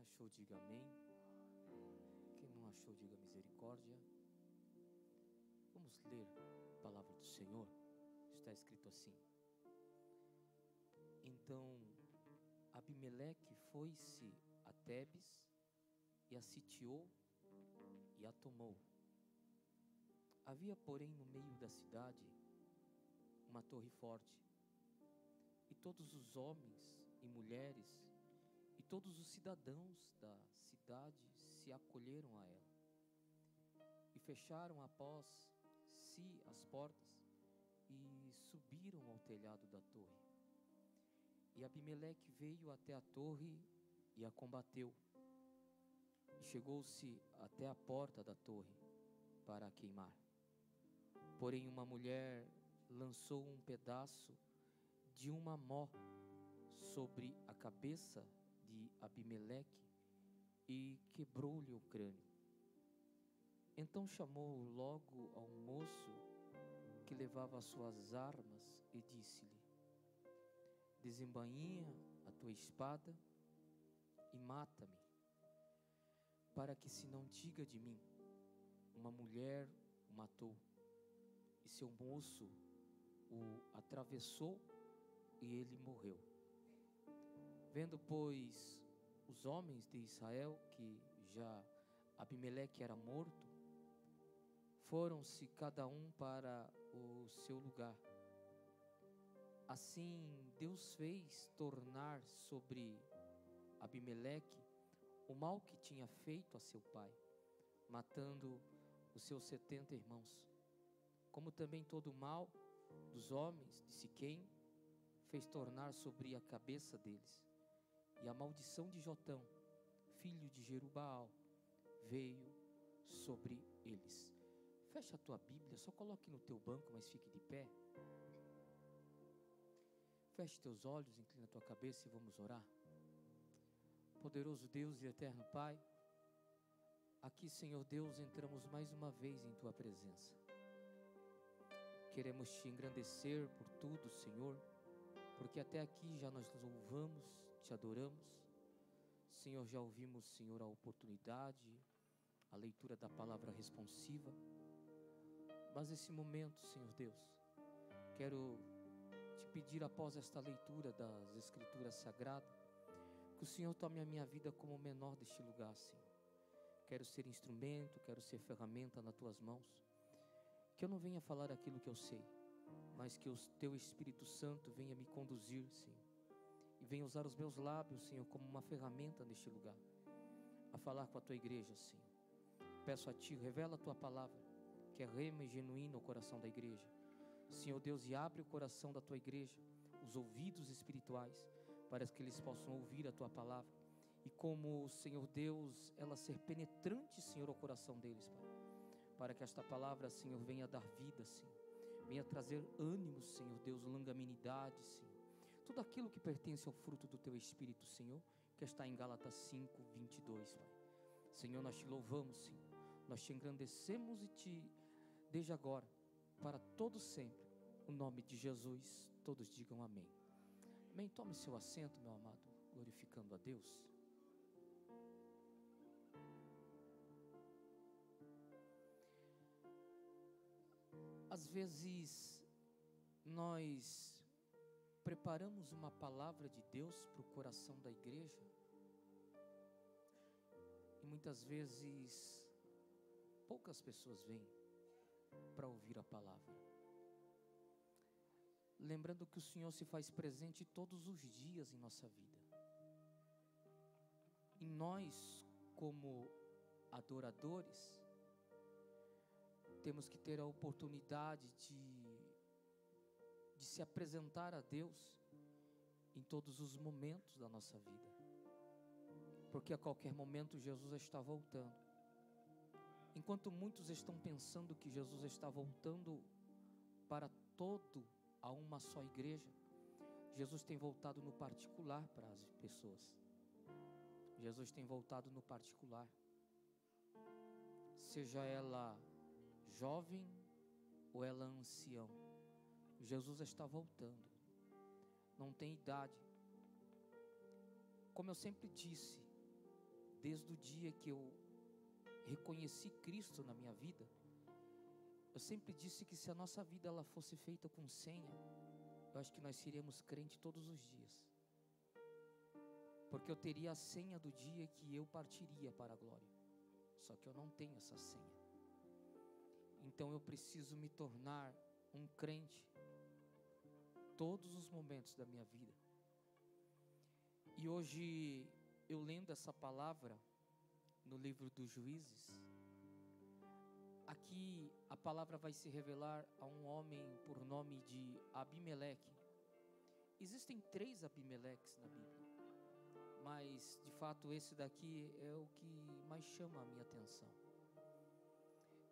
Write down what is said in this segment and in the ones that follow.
achou, diga amém. Quem não achou, diga misericórdia. Vamos ler a palavra do Senhor. Está escrito assim: Então Abimeleque foi-se a Tebes e a sitiou e a tomou. Havia, porém, no meio da cidade uma torre forte, e todos os homens e mulheres e todos os cidadãos da cidade se acolheram a ela e fecharam após si as portas e subiram ao telhado da torre. E Abimeleque veio até a torre e a combateu, e chegou-se até a porta da torre para a queimar. Porém uma mulher lançou um pedaço de uma mó sobre a cabeça de Abimeleque e quebrou-lhe o crânio. Então chamou logo ao moço que levava as suas armas e disse-lhe: desembainha a tua espada e mata-me, para que se não diga de mim, uma mulher o matou. E seu moço o atravessou e ele morreu. Vendo, pois, os homens de Israel que já Abimeleque era morto, foram-se cada um para o seu lugar. Assim Deus fez tornar sobre Abimeleque o mal que tinha feito a seu pai, matando os seus 70 irmãos, como também todo o mal dos homens de Siquém fez tornar sobre a cabeça deles. E a maldição de Jotão, filho de Jerubaal, veio sobre eles. Fecha a tua Bíblia, só coloque no teu banco, mas fique de pé. Feche teus olhos, inclina a tua cabeça e vamos orar. Poderoso Deus e eterno Pai, aqui, Senhor Deus, entramos mais uma vez em tua presença. Queremos te engrandecer por tudo, Senhor, porque até aqui já nós nos louvamos, te adoramos. Senhor, já ouvimos, Senhor, a oportunidade, a leitura da palavra responsiva. Mas nesse momento, Senhor Deus, quero te pedir, após esta leitura das Escrituras Sagradas, que o Senhor tome a minha vida como o menor deste lugar, Senhor. Quero ser instrumento, quero ser ferramenta nas tuas mãos. Que eu não venha falar aquilo que eu sei, mas que o teu Espírito Santo venha me conduzir, Senhor, e venha usar os meus lábios, Senhor, como uma ferramenta neste lugar, a falar com a tua igreja, Senhor. Peço a ti, revela a tua palavra, que é rema e genuína ao coração da igreja, Senhor Deus, e abre o coração da tua igreja, os ouvidos espirituais, para que eles possam ouvir a tua palavra, e como, Senhor Deus, ela ser penetrante, Senhor, ao coração deles, Pai, para que esta palavra, Senhor, venha dar vida, Senhor, venha trazer ânimo, Senhor Deus, longanimidade, Senhor, tudo aquilo que pertence ao fruto do teu Espírito, Senhor, que está em Gálatas 5:22, Pai. Senhor, nós te louvamos, Senhor, nós te engrandecemos e te, desde agora, para todo sempre, o nome de Jesus, todos digam amém. Amém. Tome seu assento, meu amado, glorificando a Deus. Às vezes nós preparamos uma palavra de Deus para o coração da igreja, e muitas vezes poucas pessoas vêm para ouvir a palavra. Lembrando que o Senhor se faz presente todos os dias em nossa vida. E nós, como adoradores, temos que ter a oportunidade de se apresentar a Deus em todos os momentos da nossa vida, porque a qualquer momento Jesus está voltando. Enquanto muitos estão pensando que Jesus está voltando para a uma só igreja, Jesus tem voltado no particular para as pessoas. Jesus tem voltado no particular, seja ela jovem ou ela ancião, Jesus está voltando, não tem idade. Como eu sempre disse, desde o dia que eu reconheci Cristo na minha vida, eu sempre disse que se a nossa vida ela fosse feita com senha, eu acho que nós seríamos crentes todos os dias, porque eu teria a senha do dia que eu partiria para a glória, só que eu não tenho essa senha. Então eu preciso me tornar um crente todos os momentos da minha vida. E hoje, eu lendo essa palavra no livro dos Juízes, aqui a palavra vai se revelar a um homem por nome de Abimeleque. Existem 3 Abimeleques na Bíblia, mas de fato esse daqui é o que mais chama a minha atenção.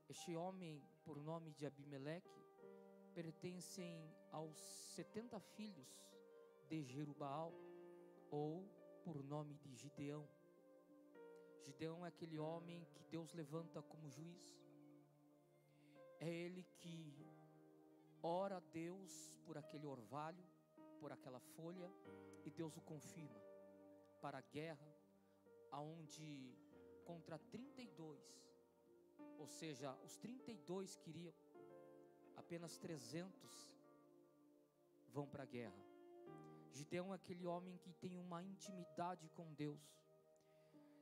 Este homem por nome de Abimeleque pertencem aos 70 filhos de Jerubaal, ou por nome de Gideão. Gideão é aquele homem que Deus levanta como juiz. É ele que ora a Deus por aquele orvalho, por aquela folha, e Deus o confirma para a guerra, aonde contra 32, ou seja, os 32 queriam, apenas 300 vão para a guerra. Gideão é aquele homem que tem uma intimidade com Deus.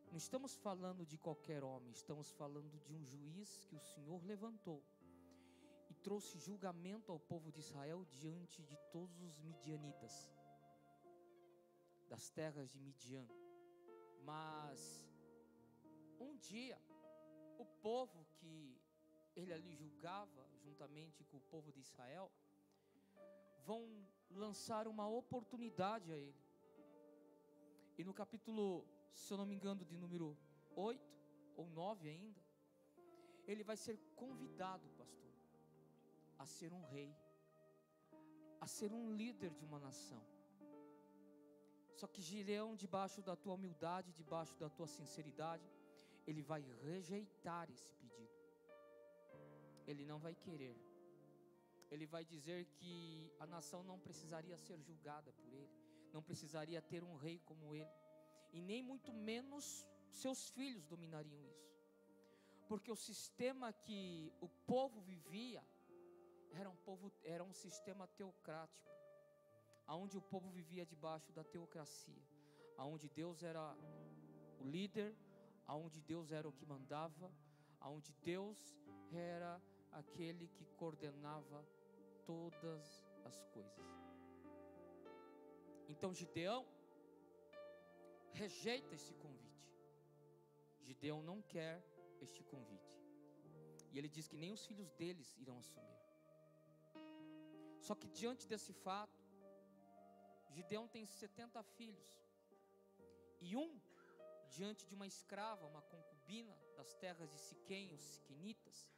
Não estamos falando de qualquer homem, estamos falando de um juiz que o Senhor levantou e trouxe julgamento ao povo de Israel diante de todos os midianitas, das terras de Midian. Mas um dia, o povo que ele ali julgava, juntamente com o povo de Israel, vão lançar uma oportunidade a ele. E no capítulo, se eu não me engano, de número 8 ou 9 ainda, ele vai ser convidado, pastor, a ser um rei, a ser um líder de uma nação. Só que Gideão, debaixo da tua humildade, debaixo da tua sinceridade, ele vai rejeitar esse pedido. Ele não vai querer. Ele vai dizer que a nação não precisaria ser julgada por ele, não precisaria ter um rei como ele, e nem muito menos seus filhos dominariam isso, porque o sistema que o povo vivia era um sistema teocrático, aonde o povo vivia debaixo da teocracia, aonde Deus era o líder, aonde Deus era o que mandava, aonde Deus era aquele que coordenava todas as coisas. Então Gideão rejeita esse convite. Gideão não quer este convite, e ele diz que nem os filhos deles irão assumir. Só que diante desse fato, Gideão tem 70 filhos, e diante de uma escrava, uma concubina das terras de Siquém, os siquenitas,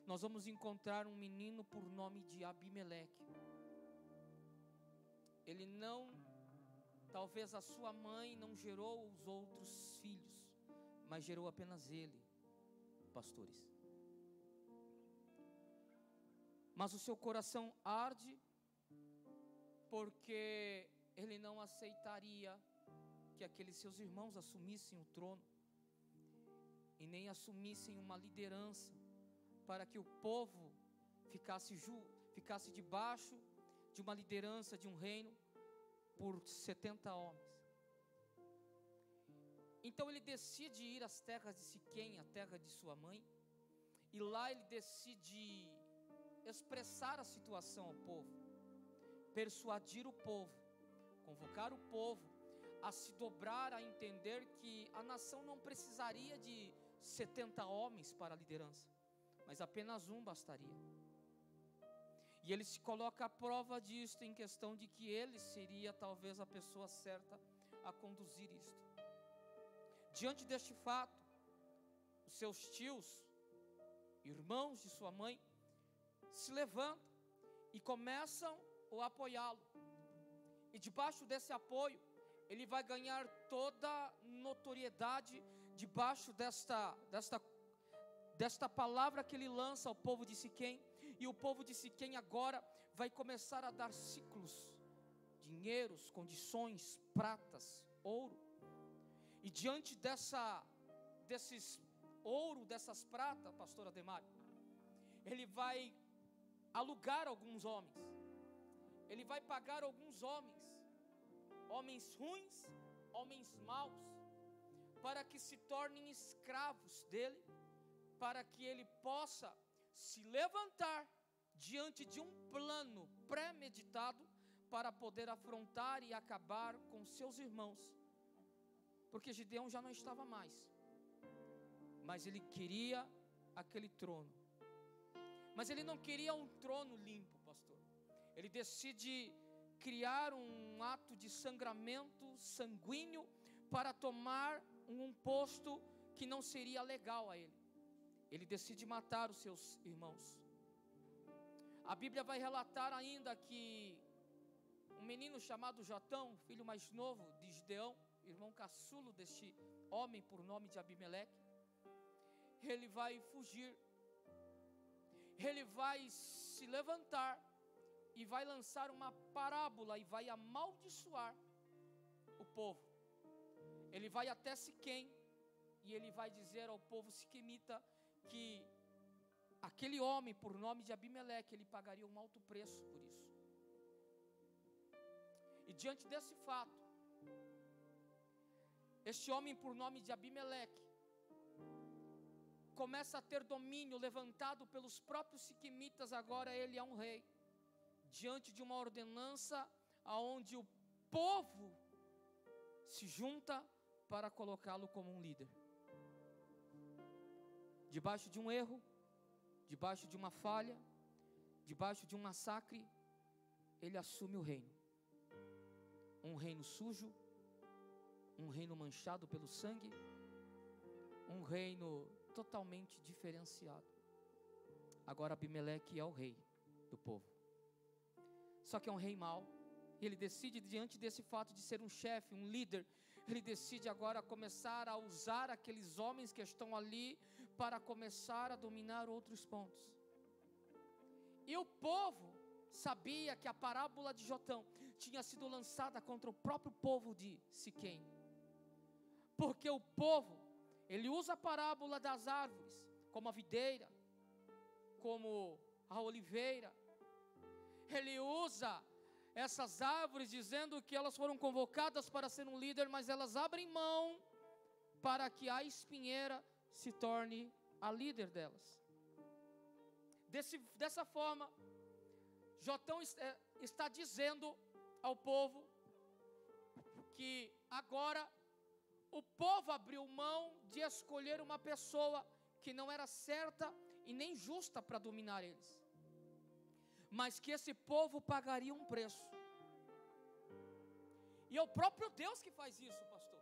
nós vamos encontrar um menino por nome de Abimeleque. Ele talvez a sua mãe não gerou os outros filhos, mas gerou apenas ele, pastores. Mas o seu coração arde, porque ele não aceitaria que aqueles seus irmãos assumissem o trono, e nem assumissem uma liderança, para que o povo ficasse debaixo de uma liderança de um reino por 70 homens. Então ele decide ir às terras de Siquém, a terra de sua mãe, e lá ele decide expressar a situação ao povo, persuadir o povo, convocar o povo a se dobrar, a entender que a nação não precisaria de 70 homens para a liderança, mas apenas um bastaria. E ele se coloca à prova disto, em questão de que ele seria talvez a pessoa certa a conduzir isto. Diante deste fato, os seus tios, irmãos de sua mãe, se levantam e começam a apoiá-lo. E debaixo desse apoio, ele vai ganhar toda notoriedade debaixo desta palavra que ele lança ao povo de Siquém. E o povo de Siquém agora vai começar a dar ciclos, dinheiros, condições, pratas, ouro. E diante desses ouro, dessas pratas, pastor Ademar, ele vai alugar alguns homens, ele vai pagar alguns homens ruins, homens maus, para que se tornem escravos dele, para que ele possa se levantar diante de um plano premeditado, para poder afrontar e acabar com seus irmãos, porque Gideão já não estava mais, mas ele queria aquele trono, mas ele não queria um trono limpo, pastor. Ele decide criar um ato de sangramento sanguíneo, para tomar um posto que não seria legal a ele. Ele decide matar os seus irmãos. A Bíblia vai relatar ainda que um menino chamado Jotão, filho mais novo de Gideão, irmão caçulo deste homem por nome de Abimeleque, ele vai fugir, ele vai se levantar e vai lançar uma parábola e vai amaldiçoar o povo. Ele vai até Siquém e ele vai dizer ao povo siquemita que aquele homem por nome de Abimeleque, ele pagaria um alto preço por isso. E diante desse fato, este homem por nome de Abimeleque começa a ter domínio, levantado pelos próprios siquemitas. Agora ele é um rei, diante de uma ordenança aonde o povo se junta para colocá-lo como um líder. Debaixo de um erro, debaixo de uma falha, debaixo de um massacre, ele assume o reino. Um reino sujo, um reino manchado pelo sangue, um reino totalmente diferenciado. Agora Abimeleque é o rei do povo, só que é um rei mau. Ele decide, diante desse fato de ser um chefe, um líder, ele decide agora começar a usar aqueles homens que estão ali para começar a dominar outros pontos. E o povo sabia que a parábola de Jotão tinha sido lançada contra o próprio povo de Siquém, porque o povo, ele usa a parábola das árvores, como a videira, como a oliveira. Ele usa essas árvores dizendo que elas foram convocadas para ser um líder, mas elas abrem mão para que a espinheira se torne a líder delas. Dessa forma, Jotão está dizendo ao povo que agora o povo abriu mão de escolher uma pessoa que não era certa e nem justa para dominar eles, mas que esse povo pagaria um preço. E é o próprio Deus que faz isso, pastor.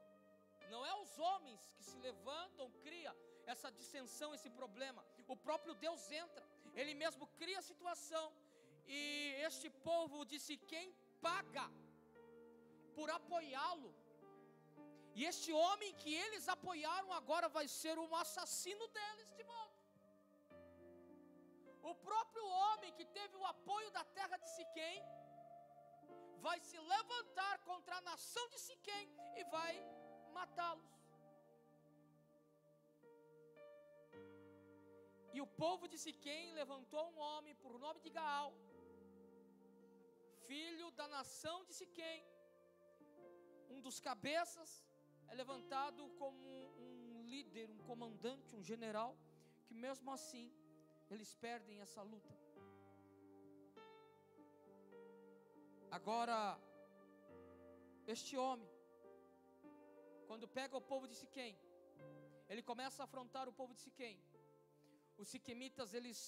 Não é os homens que se levantam, cria essa dissensão, esse problema. O próprio Deus entra, Ele mesmo cria a situação. E este povo de Siquém paga por apoiá-lo. E este homem que eles apoiaram agora vai ser um assassino deles de volta. O próprio homem que teve o apoio da terra de Siquém vai se levantar contra a nação de Siquém e vai matá-los. E o povo de Siquém levantou um homem por nome de Gaal, filho da nação de Siquém. Um dos cabeças é levantado como um líder, um comandante, um general, que mesmo assim eles perdem essa luta. Agora, este homem, quando pega o povo de Siquém, ele começa a afrontar o povo de Siquém. Os siquemitas, eles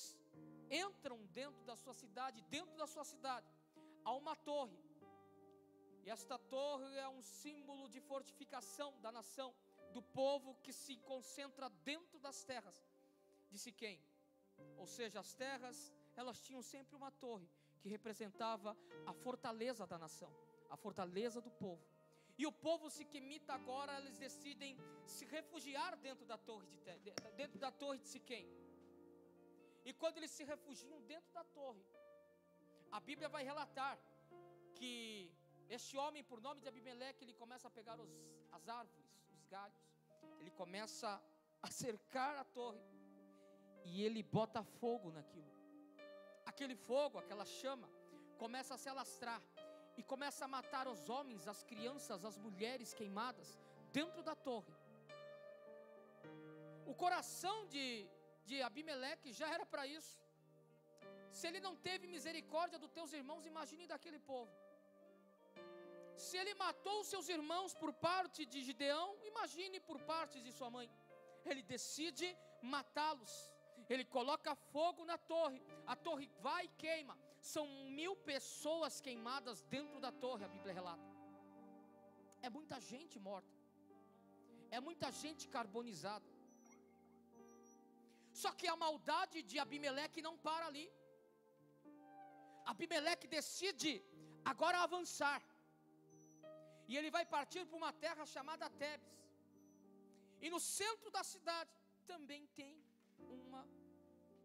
entram dentro da sua cidade. Dentro da sua cidade há uma torre, e esta torre é um símbolo de fortificação da nação, do povo que se concentra dentro das terras de Siquém. Ou seja, as terras, elas tinham sempre uma torre que representava a fortaleza da nação, a fortaleza do povo. E o povo siquemita agora, eles decidem se refugiar dentro da torre de Siquém. E quando eles se refugiam dentro da torre, a Bíblia vai relatar que este homem por nome de Abimeleque, ele começa a pegar as árvores, os galhos, ele começa a cercar a torre, e ele bota fogo naquilo. Aquele fogo, aquela chama, começa a se alastrar, e começa a matar os homens, as crianças, as mulheres queimadas, dentro da torre. O coração de Abimeleque já era para isso. Se ele não teve misericórdia dos teus irmãos, imagine daquele povo. Se ele matou os seus irmãos por parte de Gideão, imagine por parte de sua mãe. Ele decide matá-los. Ele coloca fogo na torre. A torre vai e queima. São 1000 pessoas queimadas dentro da torre, a Bíblia relata. É muita gente morta. É muita gente carbonizada. Só que a maldade de Abimeleque não para ali. Abimeleque decide agora avançar. E ele vai partir para uma terra chamada Tebes. E no centro da cidade também tem uma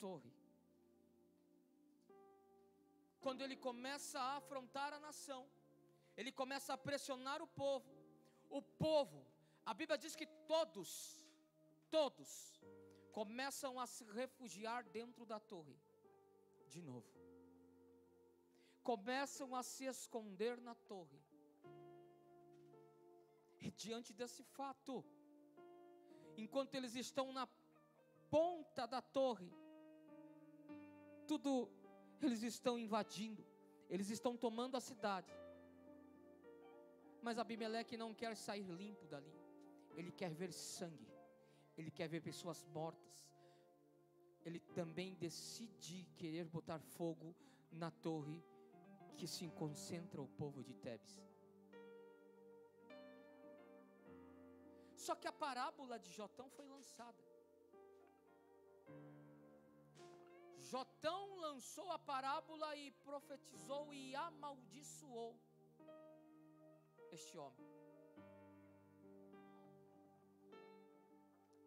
torre. Quando ele começa a afrontar a nação, ele começa a pressionar o povo. O povo, a Bíblia diz que todos começam a se refugiar dentro da torre. De novo. Começam a se esconder na torre. E diante desse fato, enquanto eles estão na ponta da torre, eles estão invadindo, eles estão tomando a cidade. Mas Abimeleque não quer sair limpo dali. Ele quer ver sangue. Ele quer ver pessoas mortas. Ele também decide querer botar fogo na torre que se concentra o povo de Tebes. Só que a parábola de Jotão foi lançada. Jotão lançou a parábola e profetizou e amaldiçoou este homem.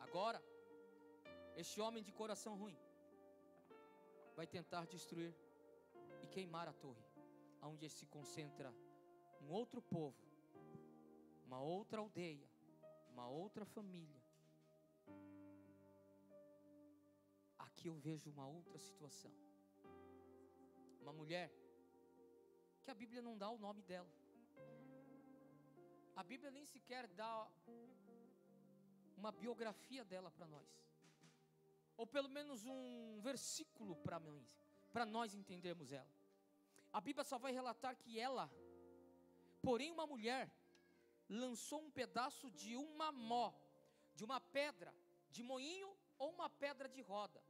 Agora, este homem de coração ruim vai tentar destruir e queimar a torre, onde se concentra um outro povo, uma outra aldeia, uma outra família. Aqui eu vejo uma outra situação. Uma mulher que a Bíblia não dá o nome dela. A Bíblia nem sequer dá uma biografia dela para nós, ou pelo menos um versículo para nós entendermos ela. A Bíblia só vai relatar que ela, porém uma mulher, lançou um pedaço de uma mó, de uma pedra de moinho ou uma pedra de roda.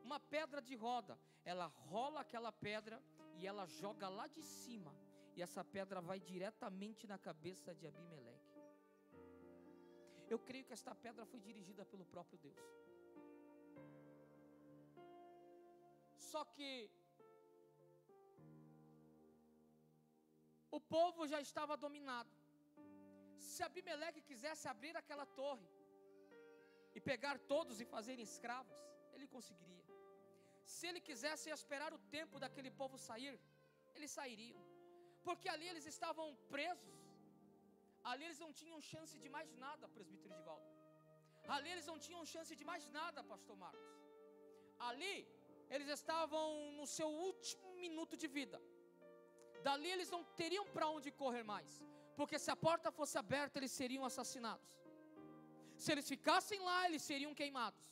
Uma pedra de roda, ela rola aquela pedra e ela joga lá de cima, e essa pedra vai diretamente na cabeça de Abimeleque. Eu creio que esta pedra foi dirigida pelo próprio Deus. Só que o povo já estava dominado. Se Abimeleque quisesse abrir aquela torre e pegar todos e fazerem escravos, ele conseguiria. Se ele quisesse esperar o tempo daquele povo sair, eles sairiam. Porque ali eles estavam presos. Ali eles não tinham chance de mais nada, presbítero Edivaldo. Ali eles não tinham chance de mais nada, pastor Marcos. Ali eles estavam no seu último minuto de vida. Dali eles não teriam para onde correr mais, porque se a porta fosse aberta, eles seriam assassinados. Se eles ficassem lá, eles seriam queimados.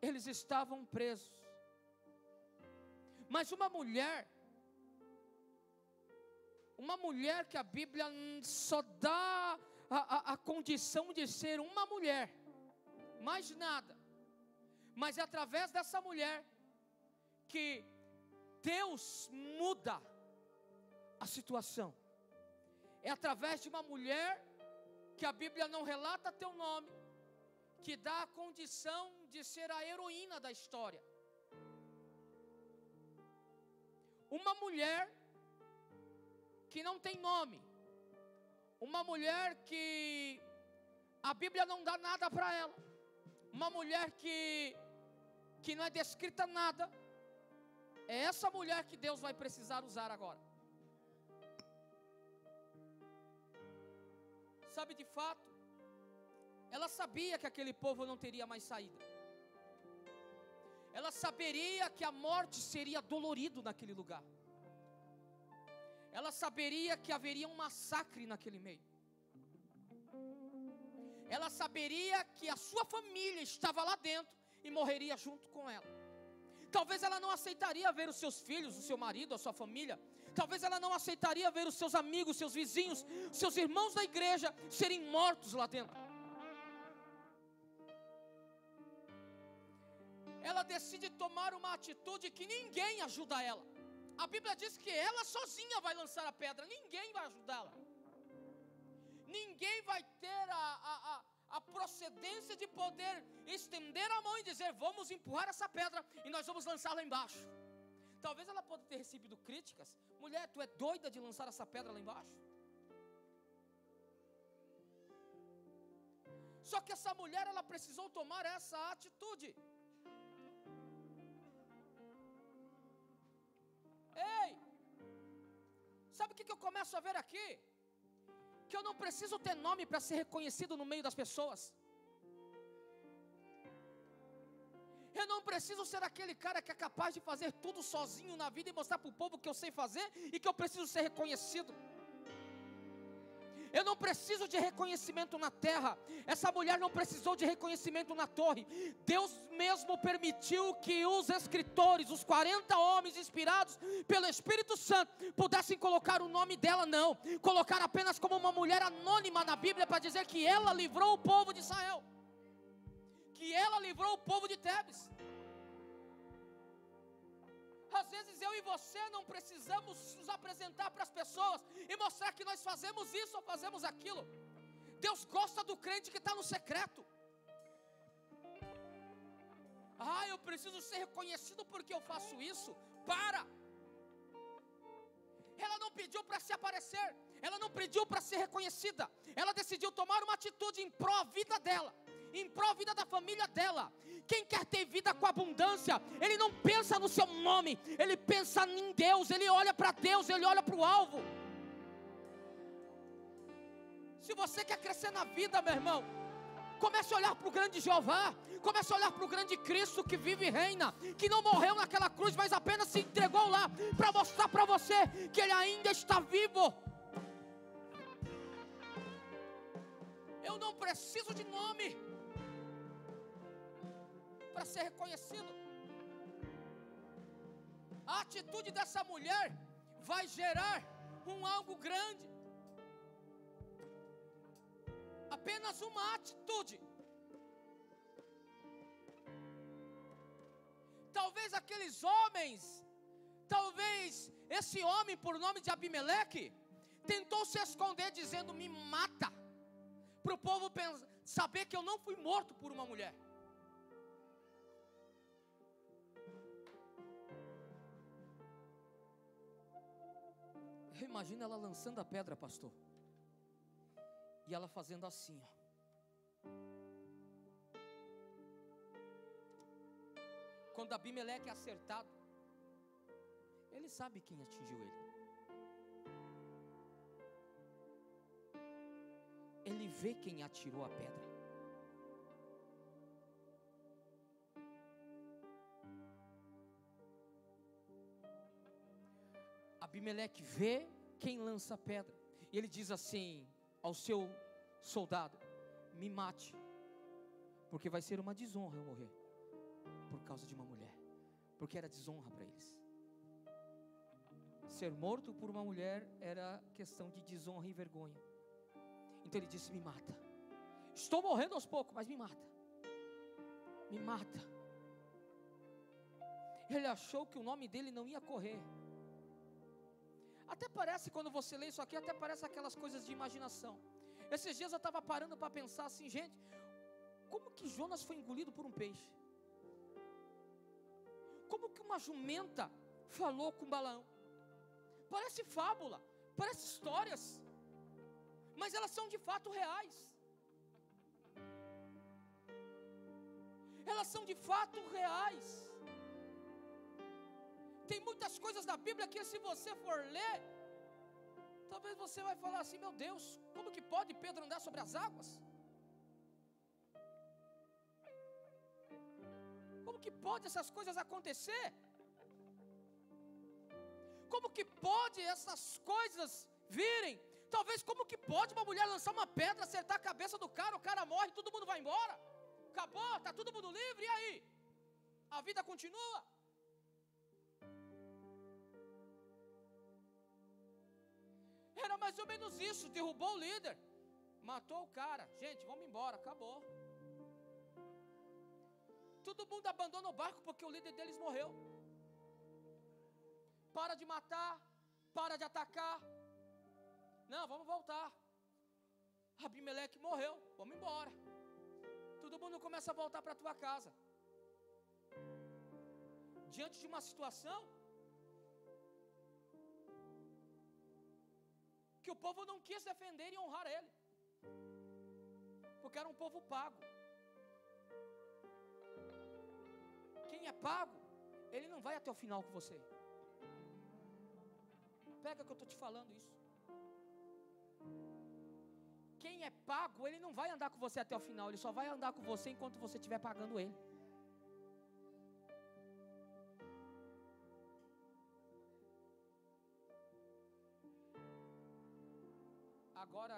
Eles estavam presos. Mas uma mulher que a Bíblia só dá a condição de ser uma mulher, mais nada, mas é através dessa mulher que Deus muda a situação. É através de uma mulher que a Bíblia não relata teu nome, que dá a condição de ser a heroína da história. Uma mulher que não tem nome, uma mulher que a Bíblia não dá nada para ela, uma mulher que não é descrita nada. É essa mulher que Deus vai precisar usar agora. Sabe, de fato, ela sabia que aquele povo não teria mais saída. Ela saberia que a morte seria dolorido naquele lugar. Ela saberia que haveria um massacre naquele meio. Ela saberia que a sua família estava lá dentro e morreria junto com ela. Talvez ela não aceitaria ver os seus filhos, o seu marido, a sua família. Talvez ela não aceitaria ver os seus amigos, seus vizinhos, seus irmãos da igreja serem mortos lá dentro. Ela decide tomar uma atitude que ninguém ajuda ela. A Bíblia diz que ela sozinha vai lançar a pedra, ninguém vai ajudá-la. Ninguém vai ter a procedência de poder estender a mão e dizer: vamos empurrar essa pedra e nós vamos lançá-la embaixo. Talvez ela possa ter recebido críticas: mulher, tu é doida de lançar essa pedra lá embaixo? Só que essa mulher, ela precisou tomar essa atitude. Ei, sabe o que eu começo a ver aqui? Que eu não preciso ter nome para ser reconhecido no meio das pessoas. Eu não preciso ser aquele cara que é capaz de fazer tudo sozinho na vida e mostrar para o povo que eu sei fazer e que eu preciso ser reconhecido. Eu não preciso de reconhecimento na terra. Essa mulher não precisou de reconhecimento na torre. Deus mesmo permitiu que os escritores, os 40 homens inspirados pelo Espírito Santo, pudessem colocar o nome dela, não. Colocar apenas como uma mulher anônima na Bíblia, para dizer que ela livrou o povo de Israel, que ela livrou o povo de Tebes. Às vezes eu e você não precisamos nos apresentar para as pessoas e mostrar que nós fazemos isso ou fazemos aquilo. Deus gosta do crente que está no secreto. Eu preciso ser reconhecido porque eu faço isso. Para! Ela não pediu para se aparecer, ela não pediu para ser reconhecida. Ela decidiu tomar uma atitude em pró da vida dela, em pró da vida da família dela. Quem quer ter vida com abundância, ele não pensa no seu nome, ele pensa em Deus, ele olha para Deus, ele olha para o alvo. Se você quer crescer na vida, meu irmão, comece a olhar para o grande Jeová, comece a olhar para o grande Cristo que vive e reina, que não morreu naquela cruz, mas apenas se entregou lá, para mostrar para você que Ele ainda está vivo. Eu não preciso de nome para ser reconhecido. A atitude dessa mulher vai gerar algo grande. Apenas uma atitude. Talvez aqueles homens, talvez esse homem por nome de Abimeleque, tentou se esconder dizendo: me mata, para o povo saber que eu não fui morto por uma mulher. Imagina ela lançando a pedra, pastor, e ela fazendo assim, ó. Quando Abimeleque é acertado, ele sabe quem atingiu ele. Ele vê quem atirou a pedra. Abimeleque vê quem lança a pedra, e ele diz assim ao seu soldado: me mate, porque vai ser uma desonra eu morrer por causa de uma mulher, porque era desonra para eles. Ser morto por uma mulher era questão de desonra e vergonha. Então ele disse: me mata, estou morrendo aos poucos, mas me mata, me mata. Ele achou que o nome dele não ia correr. Até parece, quando você lê isso aqui, até parece aquelas coisas de imaginação. Esses dias eu estava parando para pensar assim: gente, como que Jonas foi engolido por um peixe? Como que uma jumenta falou com Balaão? Parece fábula, parece histórias, mas elas são de fato reais. Elas são de fato reais. Tem muitas coisas da Bíblia que, se você for ler, Talvez você vai falar assim: meu Deus, como que pode Pedro andar sobre as águas? Como que pode essas coisas acontecer? Como que pode essas coisas virem? Talvez como que pode uma mulher lançar uma pedra, acertar a cabeça do cara, o cara morre, todo mundo vai embora? Acabou, está todo mundo livre, e aí? A vida continua? Era mais ou menos isso, derrubou o líder, matou o cara, gente, vamos embora, acabou. Todo mundo abandona o barco porque o líder deles morreu. Para de matar, para de atacar. Não, vamos voltar. Abimeleque morreu, vamos embora. Todo mundo começa a voltar para a tua casa. Diante de uma situação que o povo não quis defender e honrar ele, porque era um povo pago. Quem é pago, ele não vai até o final com você. Pega que eu estou te falando isso. Quem é pago, ele não vai andar com você até o final, ele só vai andar com você enquanto você estiver pagando ele. Agora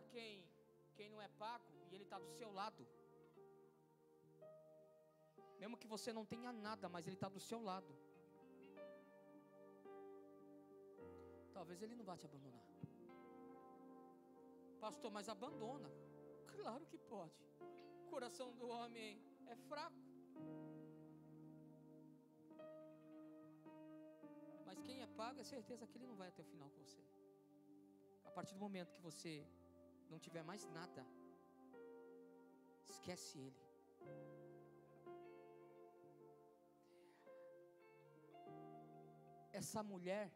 quem não é pago e ele está do seu lado, mesmo que você não tenha nada, mas ele está do seu lado, talvez ele não vá te abandonar. Pastor, mas abandona. Claro que pode. O coração do homem é fraco. Mas quem é pago, é certeza que ele não vai até o final com você. A partir do momento que você não tiver mais nada, esquece ele. Essa mulher,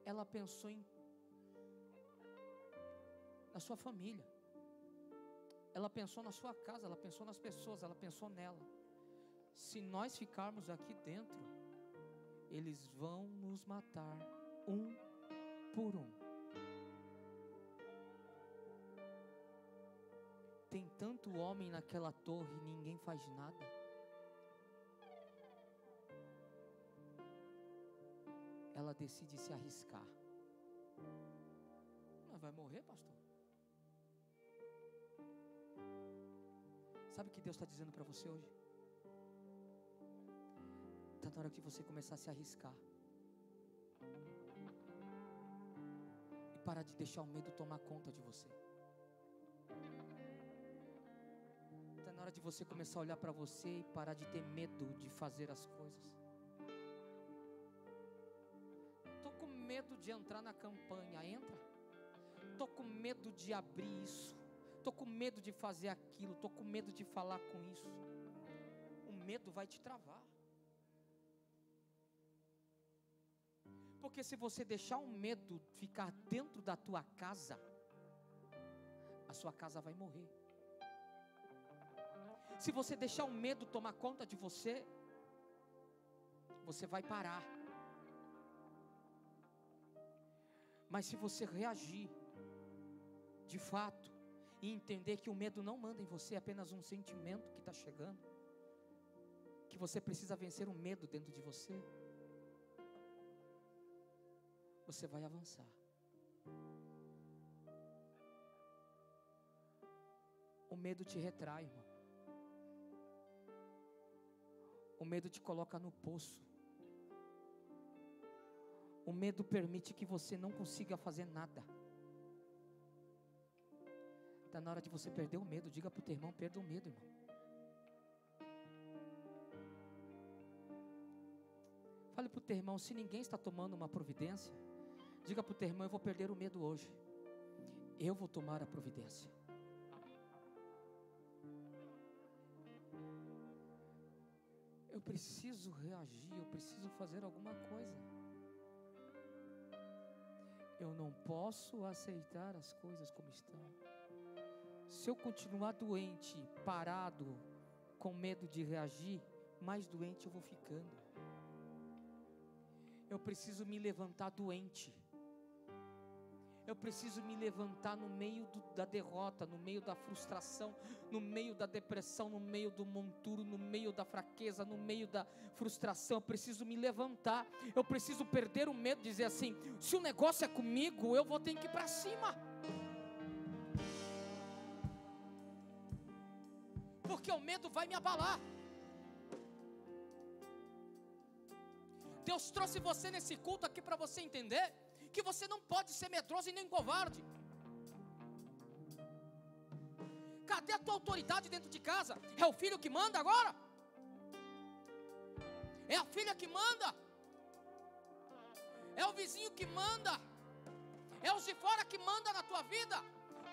ela pensou na sua família, ela pensou na sua casa, ela pensou nas pessoas, ela pensou nela. Se nós ficarmos aqui dentro, eles vão nos matar um por um. Tem tanto homem naquela torre e ninguém faz nada. Ela decide se arriscar. Mas vai morrer, pastor? Sabe o que Deus está dizendo para você hoje? Está na hora que você começar a se arriscar e parar de deixar o medo tomar conta de você. Está na hora de você começar a olhar para você e parar de ter medo de fazer as coisas. Estou com medo de entrar na campanha, entra. Estou com medo de abrir isso. Estou com medo de fazer aquilo. Estou com medo de falar com isso. O medo vai te travar. Porque se você deixar o medo ficar dentro da tua casa, a sua casa vai morrer. Se você deixar o medo tomar conta de você, você vai parar. Mas se você reagir, de fato, e entender que o medo não manda em você, é apenas um sentimento que está chegando, que você precisa vencer o medo dentro de você, você vai avançar. O medo te retrai, irmão. O medo te coloca no poço. O medo permite que você não consiga fazer nada. Está na hora de você perder o medo. Diga para o teu irmão: perda o medo, irmão. Fale para o teu irmão: se ninguém está tomando uma providência, diga para o teu irmão: eu vou perder o medo hoje. Eu vou tomar a providência. Eu preciso reagir, eu preciso fazer alguma coisa. Eu não posso aceitar as coisas como estão. Se eu continuar doente, parado, com medo de reagir, mais doente eu vou ficando. eu preciso me levantar doente. Eu preciso me levantar no meio da derrota, no meio da frustração, no meio da depressão, no meio do monturo, no meio da fraqueza, no meio da frustração. Eu preciso me levantar. Eu preciso perder o medo, dizer assim: se o negócio é comigo, eu vou ter que ir para cima. Porque o medo vai me abalar. Deus trouxe você nesse culto aqui para você entender que você não pode ser medroso e nem covarde. Cadê a tua autoridade dentro de casa? É o filho que manda agora? É a filha que manda? É o vizinho que manda? É os de fora que manda na tua vida?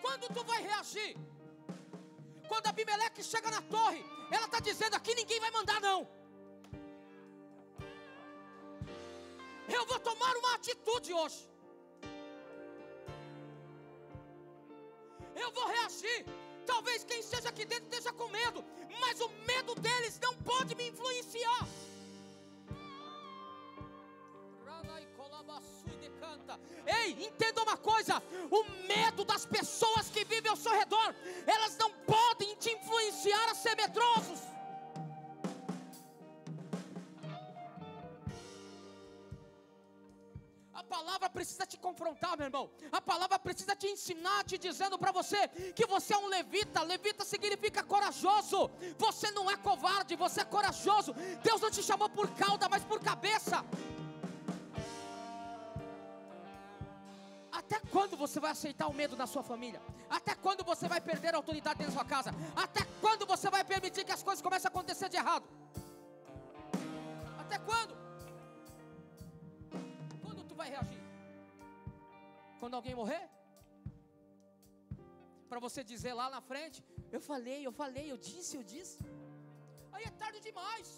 Quando tu vai reagir? Quando Abimeleque chega na torre, ela está dizendo: aqui ninguém vai mandar não. Eu vou tomar uma atitude hoje. Eu vou reagir. Talvez quem esteja aqui dentro esteja com medo, mas o medo deles não pode me influenciar. Ei, entenda uma coisa: o medo das pessoas que vivem ao seu redor, elas não podem te influenciar a ser medrosos. A palavra precisa te confrontar, meu irmão. A palavra precisa te ensinar, te dizendo para você que você é um levita. Levita significa corajoso. Você não é covarde, você é corajoso. Deus não te chamou por cauda, mas por cabeça. Até quando você vai aceitar o medo na sua família? Até quando você vai perder a autoridade dentro da sua casa? Até quando você vai permitir que as coisas comecem a acontecer de errado? Até quando? Quando tu vai reagir? Quando alguém morrer? Para você dizer lá na frente: eu falei, eu disse. Aí é tarde demais.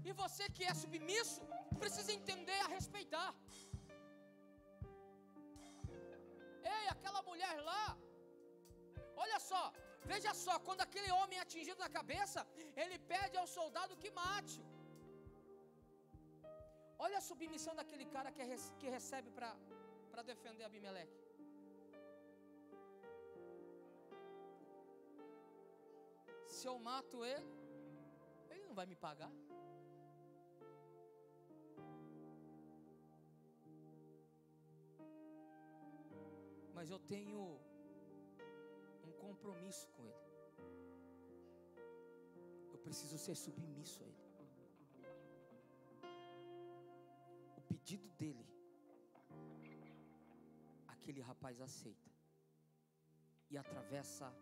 E você que é submisso, precisa entender a respeitar. Ei, aquela mulher lá, olha só, veja só, quando aquele homem é atingido na cabeça, ele pede ao soldado que mate. Olha a submissão daquele cara que recebe para defender Abimeleque. Se eu mato ele não vai me pagar. Mas eu tenho um compromisso com ele. Eu preciso ser submisso a ele. O pedido dele, aquele rapaz aceita e atravessa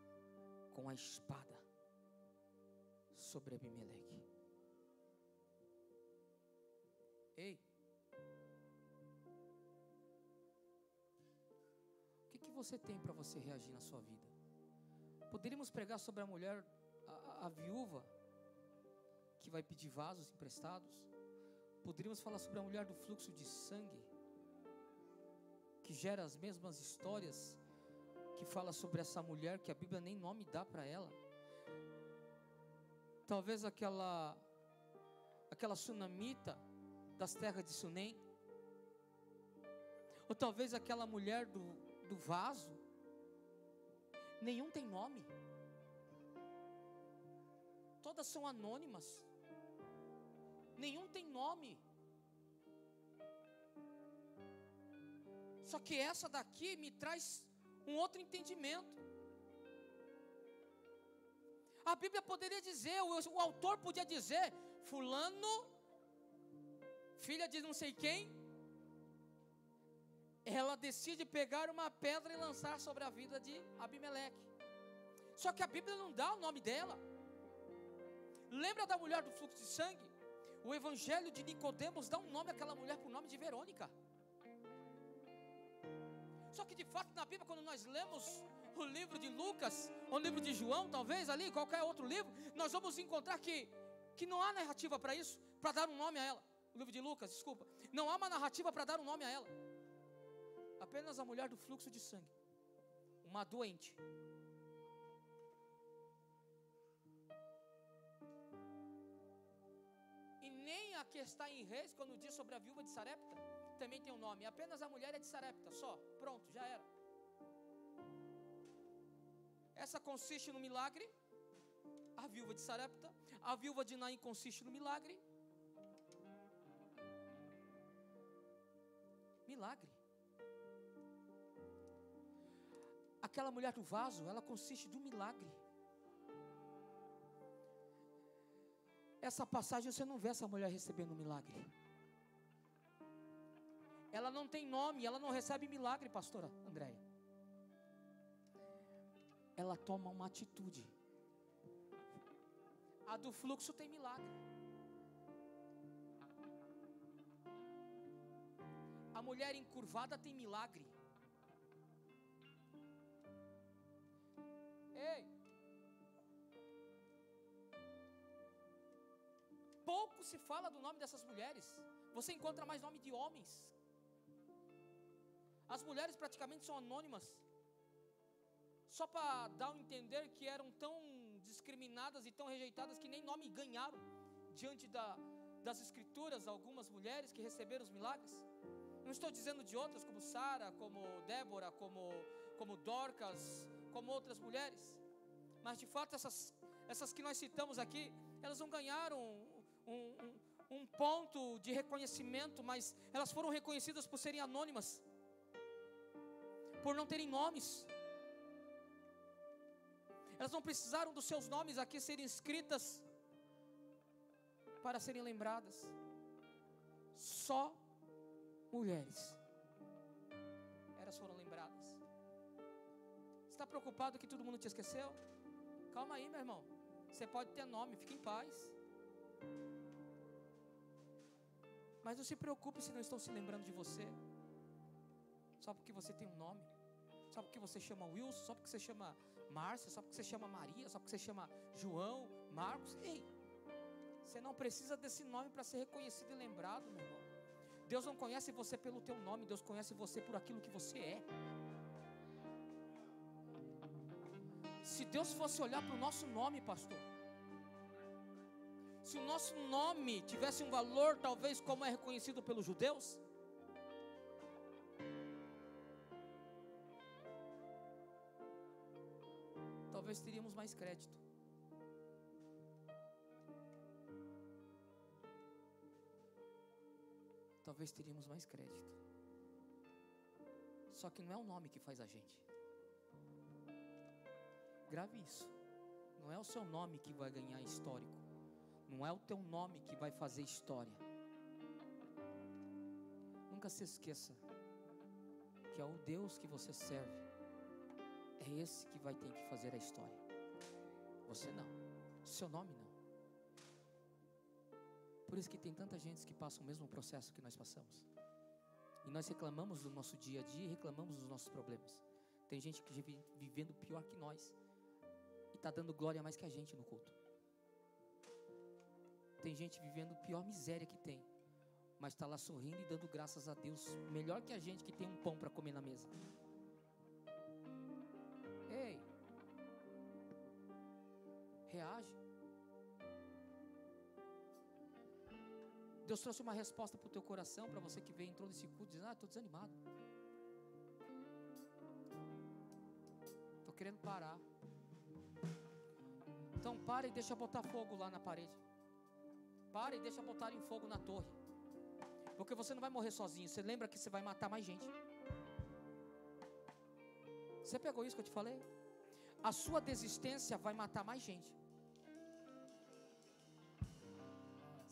com a espada sobre Abimeleque. Ei, o que você tem para você reagir na sua vida? Poderíamos pregar sobre a mulher, a viúva, que vai pedir vasos emprestados. Poderíamos falar sobre a mulher do fluxo de sangue, que gera as mesmas histórias, que fala sobre essa mulher que a Bíblia nem nome dá para ela. Talvez aquela sunamita das terras de Sunem, ou talvez aquela mulher do vaso. Nenhum tem nome, todas são anônimas, nenhum tem nome. Só que essa daqui me traz um outro entendimento. A Bíblia poderia dizer, o autor podia dizer: fulano, filha de não sei quem, ela decide pegar uma pedra e lançar sobre a vida de Abimeleque. Só que a Bíblia não dá o nome dela. Lembra da mulher do fluxo de sangue? O evangelho de Nicodemos dá um nome àquela mulher por nome de Verônica. Só que de fato na Bíblia, quando nós lemos o livro de Lucas, ou o livro de João, talvez ali, qualquer outro livro, nós vamos encontrar que não há narrativa para isso, para dar um nome a ela. O livro de Lucas, desculpa, não há uma narrativa para dar um nome a ela. Apenas a mulher do fluxo de sangue, uma doente. nem a que está em Reis, quando diz sobre a viúva de Sarepta, também tem um nome. Apenas a mulher é de Sarepta, só, pronto, já era. Essa consiste no milagre, a viúva de Sarepta. A viúva de Naim consiste no milagre. Milagre. Aquela mulher do vaso, ela consiste do milagre. Essa passagem você não vê essa mulher recebendo milagre. Ela não tem nome, ela não recebe milagre, pastora Andréia. Ela toma uma atitude. A do fluxo tem milagre. A mulher encurvada tem milagre. Ei! Pouco se fala do nome dessas mulheres. Você encontra mais nome de homens. As mulheres praticamente são anônimas. Só para dar a entender que eram tão discriminadas e tão rejeitadas que nem nome ganharam diante das escrituras, algumas mulheres que receberam os milagres. Não estou dizendo de outras, como Sara, como Débora, como Dorcas, como outras mulheres. Mas de fato essas que nós citamos aqui, elas não ganharam um ponto de reconhecimento, mas elas foram reconhecidas por serem anônimas, por não terem nomes. Elas não precisaram dos seus nomes aqui serem escritas para serem lembradas. Só mulheres, elas foram lembradas. Está preocupado que todo mundo te esqueceu? Calma aí, meu irmão. Você pode ter nome, fique em paz. Mas não se preocupe se não estão se lembrando de você. Só porque você tem um nome. Só porque você chama Wilson, só porque você chama Márcia, só porque você chama Maria, só porque você chama João, Marcos. Ei, você não precisa desse nome para ser reconhecido e lembrado, meu irmão. Deus não conhece você pelo teu nome, Deus conhece você por aquilo que você é. Se Deus fosse olhar para o nosso nome, pastor, se o nosso nome tivesse um valor, talvez como é reconhecido pelos judeus, talvez teríamos mais crédito. Talvez teríamos mais crédito. Só que não é o nome que faz a gente. Grave isso. Não é o seu nome que vai ganhar histórico. Não é o teu nome que vai fazer história. Nunca se esqueça que é o Deus que você serve. É esse que vai ter que fazer a história. Você não. Seu nome não. Por isso que tem tanta gente que passa o mesmo processo que nós passamos. E nós reclamamos do nosso dia a dia e reclamamos dos nossos problemas. Tem gente que vivendo pior que nós. E está dando glória mais que a gente no culto. Tem gente vivendo pior miséria que tem. Mas está lá sorrindo e dando graças a Deus. Melhor que a gente que tem um pão para comer na mesa. Ei. Reage. Deus trouxe uma resposta para o teu coração, para você que veio, entrou nesse culto, dizendo, estou desanimado. Estou querendo parar. Então para e deixa botar fogo lá na parede. Para e deixa botar em fogo na torre. Porque você não vai morrer sozinho. Você lembra que você vai matar mais gente. Você pegou isso que eu te falei? A sua desistência vai matar mais gente.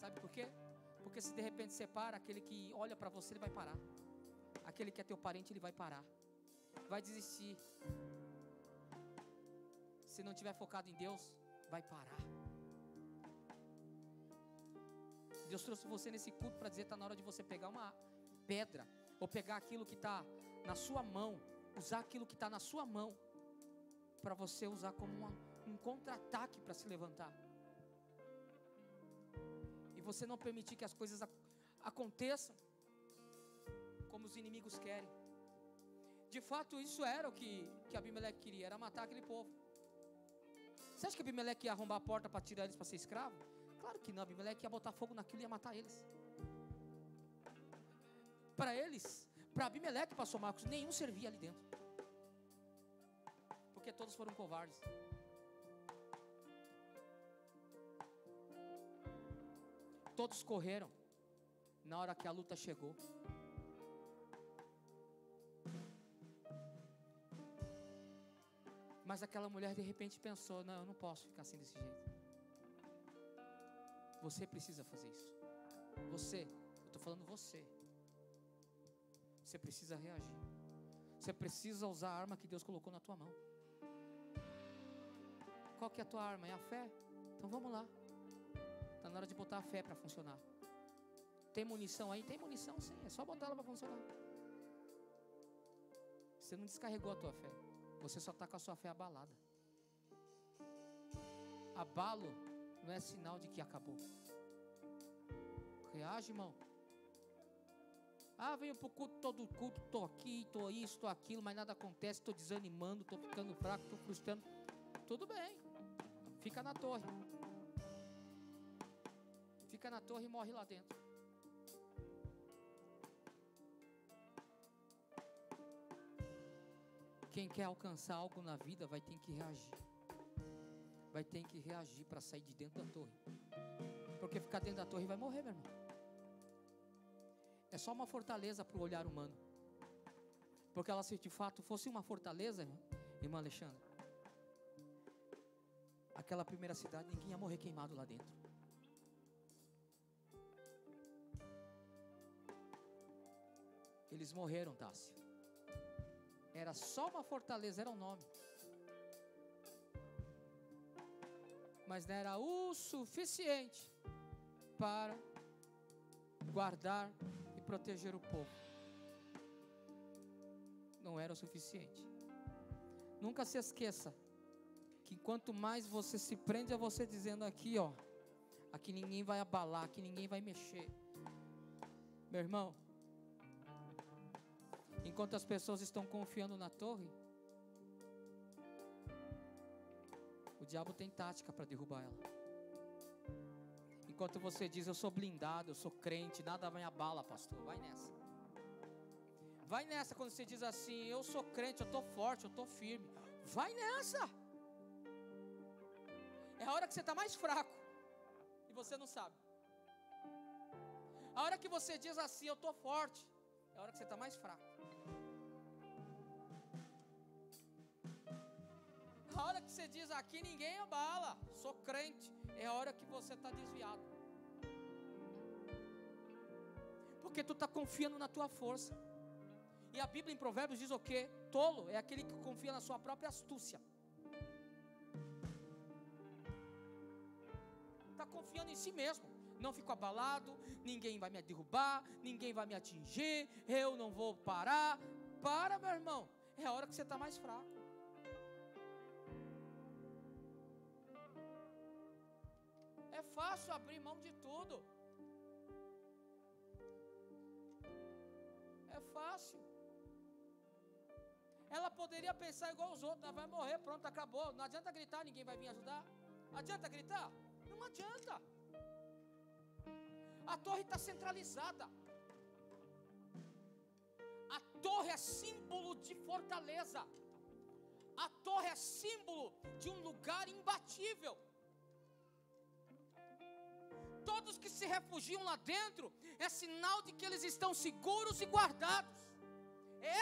Sabe por quê? Porque se de repente você para, aquele que olha para você, ele vai parar. Aquele que é teu parente, ele vai parar. Vai desistir. Se não estiver focado em Deus, vai parar. Deus trouxe você nesse culto para dizer, está na hora de você pegar uma pedra, ou pegar aquilo que está na sua mão, usar aquilo que está na sua mão, para você usar como um contra-ataque para se levantar. E você não permitir que as coisas aconteçam como os inimigos querem. De fato, isso era o que Abimeleque queria, era matar aquele povo. Você acha que Abimeleque ia arrombar a porta para tirar eles para ser escravo? Claro que não, Abimeleque ia botar fogo naquilo e ia matar eles. Para eles, para Abimeleque, pastor Marcos, nenhum servia ali dentro. Porque todos foram covardes. Todos correram na hora que a luta chegou. Mas aquela mulher de repente pensou: não, eu não posso ficar assim desse jeito. Você precisa fazer isso. Você, eu estou falando você. Você precisa reagir. Você precisa usar a arma que Deus colocou na tua mão. Qual que é a tua arma? É a fé? Então vamos lá. Está na hora de botar a fé para funcionar. Tem munição aí? Tem munição sim, é só botar ela para funcionar. Você não descarregou a tua fé. Você só está com a sua fé abalada. Abalo não é sinal de que acabou. Reage, irmão. Ah, venho para o culto, todo culto, estou aqui, estou isso, estou aquilo, mas nada acontece, estou desanimando, estou ficando fraco, estou frustrando. Tudo bem, fica na torre. Fica na torre e morre lá dentro. Quem quer alcançar algo na vida vai ter que reagir. Vai ter que reagir para sair de dentro da torre. Porque ficar dentro da torre vai morrer, meu irmão. É só uma fortaleza para o olhar humano. Porque ela, se de fato fosse uma fortaleza, irmã Alexandra, aquela primeira cidade, ninguém ia morrer queimado lá dentro. Eles morreram, Tássio. Era só uma fortaleza, era o nome. Mas não era o suficiente para guardar e proteger o povo. Não era o suficiente. Nunca se esqueça que quanto mais você se prende a você dizendo aqui, ó, aqui ninguém vai abalar, aqui ninguém vai mexer. Meu irmão, enquanto as pessoas estão confiando na torre, o diabo tem tática para derrubar ela. Enquanto você diz: eu sou blindado, eu sou crente, nada vai abala, pastor, vai nessa. Vai nessa quando você diz assim: eu sou crente, eu estou forte, eu estou firme. Vai nessa. É a hora que você está mais fraco e você não sabe. A hora que você diz assim: eu estou forte, é a hora que você está mais fraco. A hora que você diz: aqui ninguém abala, sou crente, é a hora que você está desviado. Porque tu está confiando na tua força. E a Bíblia em Provérbios diz o quê? Tolo é aquele que confia na sua própria astúcia. Está confiando em si mesmo. Não fico abalado, ninguém vai me derrubar, ninguém vai me atingir, eu não vou parar. Para, meu irmão, é a hora que você está mais fraco. É fácil abrir mão de tudo. É fácil. Ela poderia pensar igual os outros: vai morrer, pronto, acabou. Não adianta gritar, ninguém vai vir ajudar. Adianta gritar? Não adianta. A torre está centralizada. A torre é símbolo de fortaleza. A torre é símbolo de um lugar imbatível. Todos que se refugiam lá dentro é sinal de que eles estão seguros e guardados.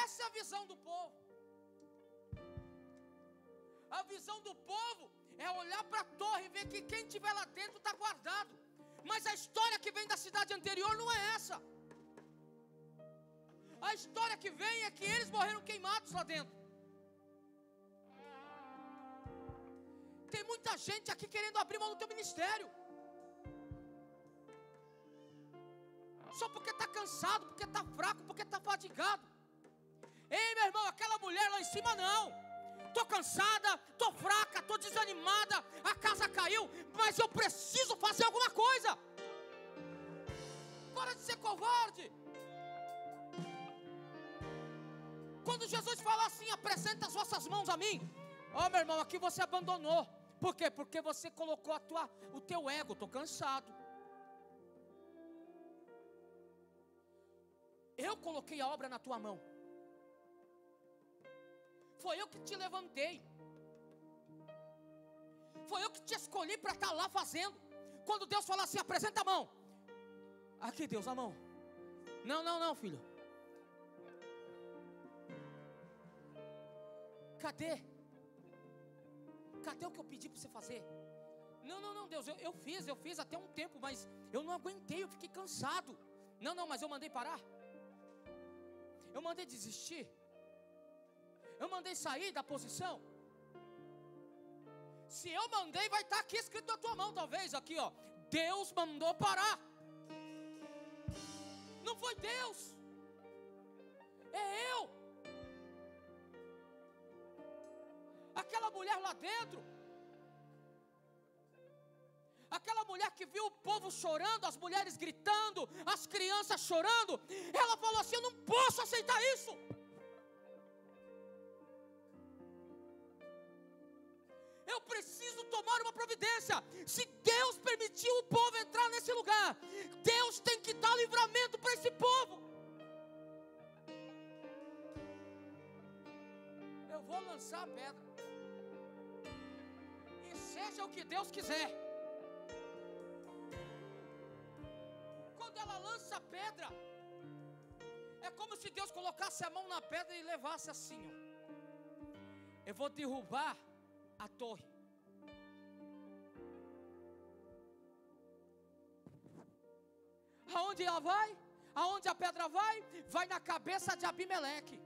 Essa é a visão do povo. A visão do povo é olhar para a torre e ver que quem estiver lá dentro está guardado. Mas a história que vem da cidade anterior não é essa. A história que vem é que eles morreram queimados lá dentro. Tem muita gente aqui querendo abrir mão do teu ministério. Só porque está cansado, porque está fraco, porque está fadigado. Ei, meu irmão, aquela mulher lá em cima não. Estou cansada, estou fraca, estou desanimada, a casa caiu, mas eu preciso fazer alguma coisa. Para de ser covarde. Quando Jesus fala assim: apresenta as vossas mãos a mim. Ó, meu irmão, aqui você abandonou. Por quê? Porque você colocou o teu ego. Estou cansado. Eu coloquei a obra na tua mão. Foi eu que te levantei. Foi eu que te escolhi para estar lá fazendo. Quando Deus fala assim, apresenta a mão. Aqui, Deus, a mão. Não, filho. Cadê? Cadê o que eu pedi para você fazer? Não, Deus, eu fiz até um tempo, mas eu não aguentei, eu fiquei cansado. Não, mas eu mandei parar. Eu mandei desistir. Eu mandei sair da posição. Se eu mandei, vai estar aqui escrito na tua mão, talvez, aqui, ó. Deus mandou parar. Não foi Deus. É eu. Aquela mulher lá dentro. Aquela mulher que viu o povo chorando, as mulheres gritando, as crianças chorando. Ela falou assim, eu não posso aceitar isso. Eu preciso tomar uma providência. Se Deus permitiu o povo entrar nesse lugar, Deus tem que dar livramento para esse povo. Eu vou lançar a pedra. E seja o que Deus quiser. Quando ela lança a pedra, é como se Deus colocasse a mão na pedra e levasse assim, ó. Eu vou derrubar a torre. Aonde ela vai? Aonde a pedra vai? Vai na cabeça de Abimeleque.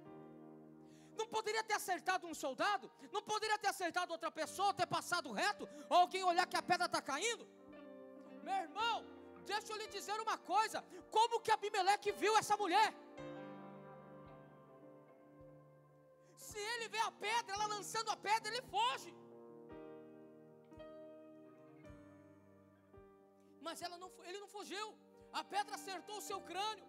Não poderia ter acertado um soldado? Não poderia ter acertado outra pessoa, ter passado reto? Ou alguém olhar que a pedra está caindo? Meu irmão, deixa eu lhe dizer uma coisa. Como que Abimeleque viu essa mulher? Se ele vê a pedra, ela lançando a pedra, ele foge. Mas ele não fugiu. A pedra acertou o seu crânio.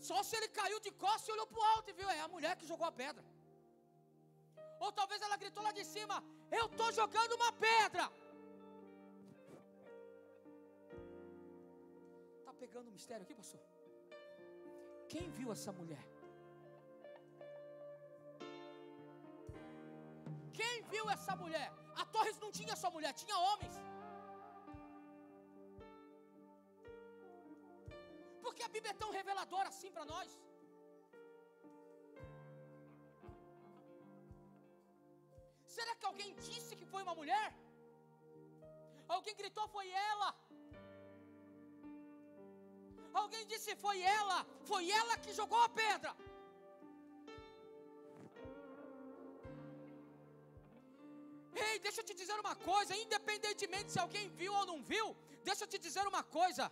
Só se ele caiu de costas e olhou para o alto e viu, é a mulher que jogou a pedra. Ou talvez ela gritou lá de cima, eu estou jogando uma pedra. Está pegando o mistério aqui, pastor? Quem viu essa mulher? Quem viu essa mulher? A Torres não tinha só mulher, tinha homens. Por que a Bíblia é tão reveladora assim para nós? Será que alguém disse que foi uma mulher? Alguém gritou, foi ela. Alguém disse, foi ela que jogou a pedra. Ei, deixa eu te dizer uma coisa, independentemente se alguém viu ou não viu, deixa eu te dizer uma coisa,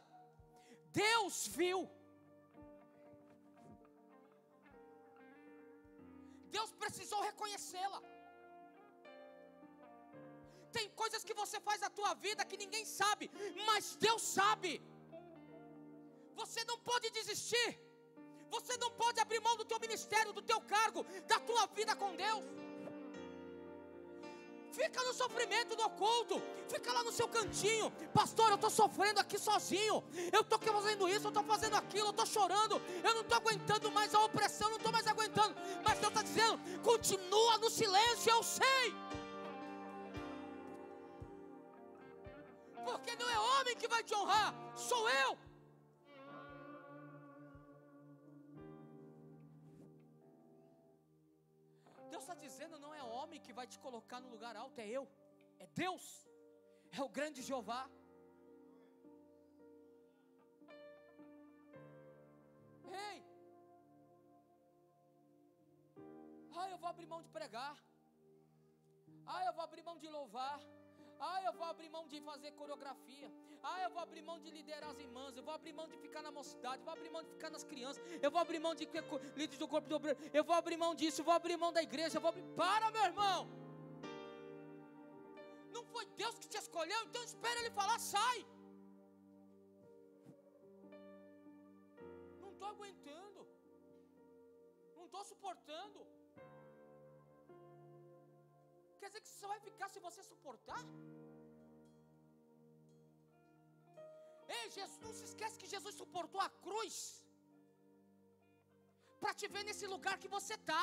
Deus viu. Deus precisou reconhecê-la. Tem coisas que você faz na tua vida que ninguém sabe, mas Deus sabe. Você não pode desistir. Você não pode abrir mão do teu ministério, do teu cargo, da tua vida com Deus. Fica no sofrimento do oculto. Fica lá no seu cantinho. Pastor, eu estou sofrendo aqui sozinho. Eu estou fazendo isso, eu estou fazendo aquilo, eu estou chorando. Eu não estou aguentando mais a opressão, eu não estou mais aguentando. Mas Deus está dizendo, continua no silêncio, eu sei. Porque não é homem que vai te honrar, sou eu. Deus está dizendo, não é homem que vai te colocar no lugar alto, é eu, é Deus, é o grande Jeová. Ei, eu vou abrir mão de pregar, eu vou abrir mão de louvar, eu vou abrir mão de fazer coreografia, eu vou abrir mão de liderar as irmãs, eu vou abrir mão de ficar na mocidade, eu vou abrir mão de ficar nas crianças, eu vou abrir mão de líderes do corpo do obreiro, eu vou abrir mão disso, eu vou abrir mão da igreja, para, meu irmão. Não foi Deus que te escolheu, então espera Ele falar, sai. Não estou aguentando, não estou estou suportando. Quer dizer que só vai ficar se você suportar? Ei, Jesus, não se esquece que Jesus suportou a cruz para te ver nesse lugar que você está.